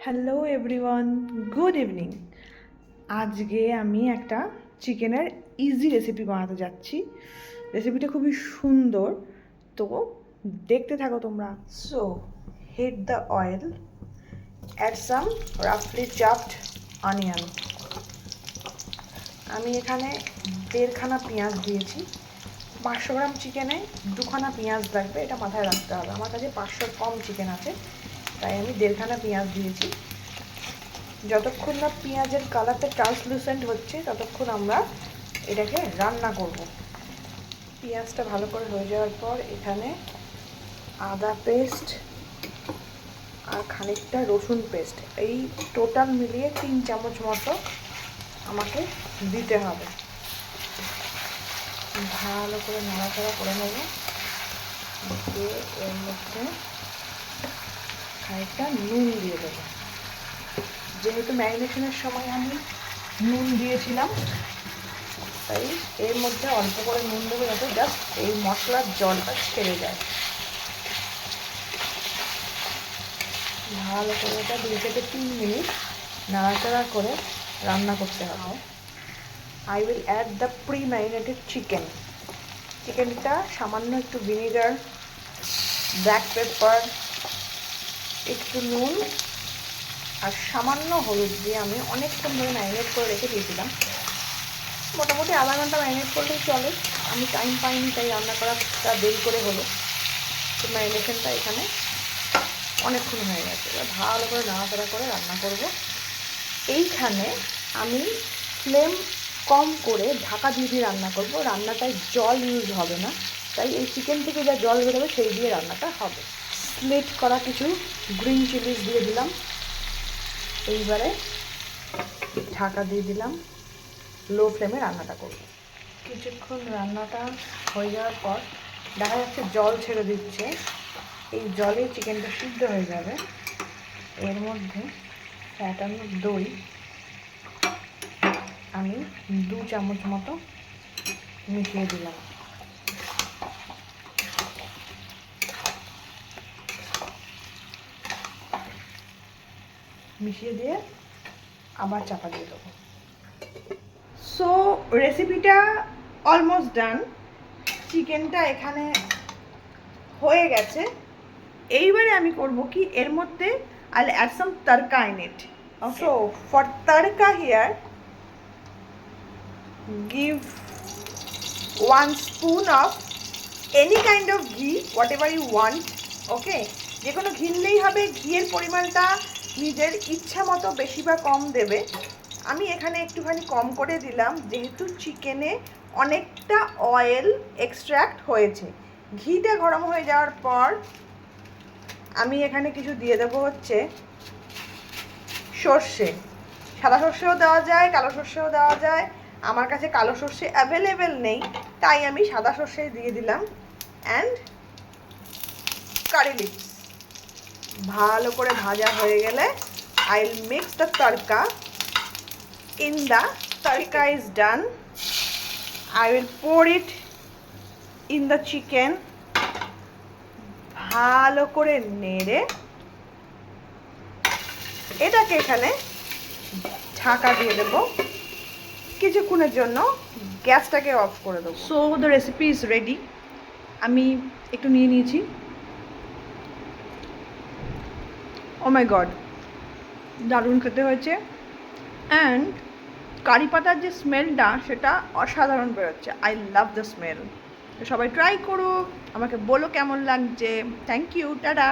Hello everyone, good evening. আজকে আমি একটা চিকেনের ইজি রেসিপি বানাতে যাচ্ছি। রেসিপিটা খুবই সুন্দর, তো দেখতে থাকো তোমরা। So heat the oil, add some রাফলি চপড অনিয়ন। আমি এখানে 1.5খানা পেঁয়াজ দিয়েছি। 500 গ্রাম চিকেনে 2খানা পেঁয়াজ লাগবে, এটা মাথায় রাখতে হবে। আমার কাছে 500 কম চিকেন আছে, তাই আমি 1.5খানা পেঁয়াজ দিয়েছি। যতক্ষণ না পেঁয়াজের কালারটা ট্রান্সলুসেন্ট হচ্ছে ততক্ষণ আমরা এটাকে রান্না করব। পেঁয়াজটা ভালো করে হয়ে যাওয়ার পর এখানে আদা পেস্ট আর খানিকটা রসুন পেস্ট, এই টোটাল মিলিয়ে 3 চামচ মতো আমাকে দিতে হবে। ভালো করে নাড়াচাড়া করে নেব, দিয়ে এর মধ্যে খানিকটা নুন দিয়ে দেবো। যেহেতু ম্যারিনেশনের সময় আমি নুন দিয়েছিলাম, তাই এর মধ্যে অল্প করে নুন দেবো যাতে জাস্ট এই মশলার জলটা ছেড়ে যায়। ভালো করে এটা 2 থেকে 3 মিনিট নাড়াচাড়া করে রান্না করতে হবে। I will add the pre marinated chicken. চিকেনটা সামান্য একটু ভিনেগার, ব্ল্যাক পেপার, একটু নুন আর সামান্য হলুদ দিয়ে আমি অনেকক্ষণ ধরে ম্যারিনেট করে রেখে দিয়েছিলাম। মোটামুটি আধা ঘন্টা ম্যারিনেট করলেই চলে। আমি টাইম পাইনি, তাই রান্না করাটা দেরি করে হলো। তো ম্যারিনেশনটা এখানে অনেকক্ষণ হয়ে গেছে। এবার ভালো করে নাড়াচাড়া করে রান্না করব। এইখানে আমি ফ্লেম কম করে ঢাকা দিয়ে রান্না করব। রান্নাটায় জল ইউজ হবে না, তাই এই চিকেন থেকে যা জল বেরোবে সেই দিয়ে রান্নাটা হবে। স্লিট করা কিছু গ্রিন চিলিজ দিয়ে দিলাম। এইবারে ঢাকা দিয়ে দিলাম, লো ফ্লেমে রান্নাটা করব। কিছুক্ষণ রান্নাটা হয়ে যাওয়ার পর দেখা যাচ্ছে জল ছেড়ে দিচ্ছে। এই জলে চিকেনটা সিদ্ধ হয়ে যাবে। এর মধ্যে ফ্যাটানো দই আমি 2 চামচ মতো মিশিয়ে দিলাম। মিশিয়ে দিয়ে আবার চাপা দিয়ে দেবো। সো রেসিপিটা অলমোস্ট ডান। চিকেনটা এখানে হয়ে গেছে। এইবারে আমি করব কি, এর মধ্যে I'll add some tadka in it. Okay. So for tadka here, give 1 spoon of any kind of ghee, whatever you want. Okay, যে কোনো ঘি নিলেই হবে। ঘিয়ের পরিমাণটা নিজের ইচ্ছা মতো বেশি বা কম দেবে। আমি এখানে একটুখানি কম করে দিলাম, যেহেতু চিকেনে অনেকটা অয়েল এক্সট্র্যাক্ট হয়েছে। ঘিটা গরম হয়ে যাওয়ার পর আমি এখানে কিছু দিয়ে দেবো হচ্ছে সর্ষে। সাদা সর্ষেও দেওয়া যায়, কালো সর্ষেও দেওয়া যায়। আমার কাছে কালো সর্ষে অ্যাভেলেবেল নেই, তাই আমি সাদা সর্ষে দিয়ে দিলাম। And curry leaves. ভালো করে ভাজা হয়ে গেলে I will mix the tadka in the tadka is done. I will pour it in the chicken. ভালো করে নেড়ে এটাকে এখানে ঢাকা দিয়ে দেবো কিছুক্ষণের জন্য। গ্যাসটাকে অফ করে দেবো। So the recipe is ready. আমি একটু নিয়ে নিয়েছি। ও মাই গড, দারুণ খেতে হয়েছে। অ্যান্ড কারি পাতার যে স্মেলটা, সেটা অসাধারণ বেরোচ্ছে। I love the smell. সবাই ট্রাই করুক, আমাকে বলো কেমন লাগছে। Thank you, tata.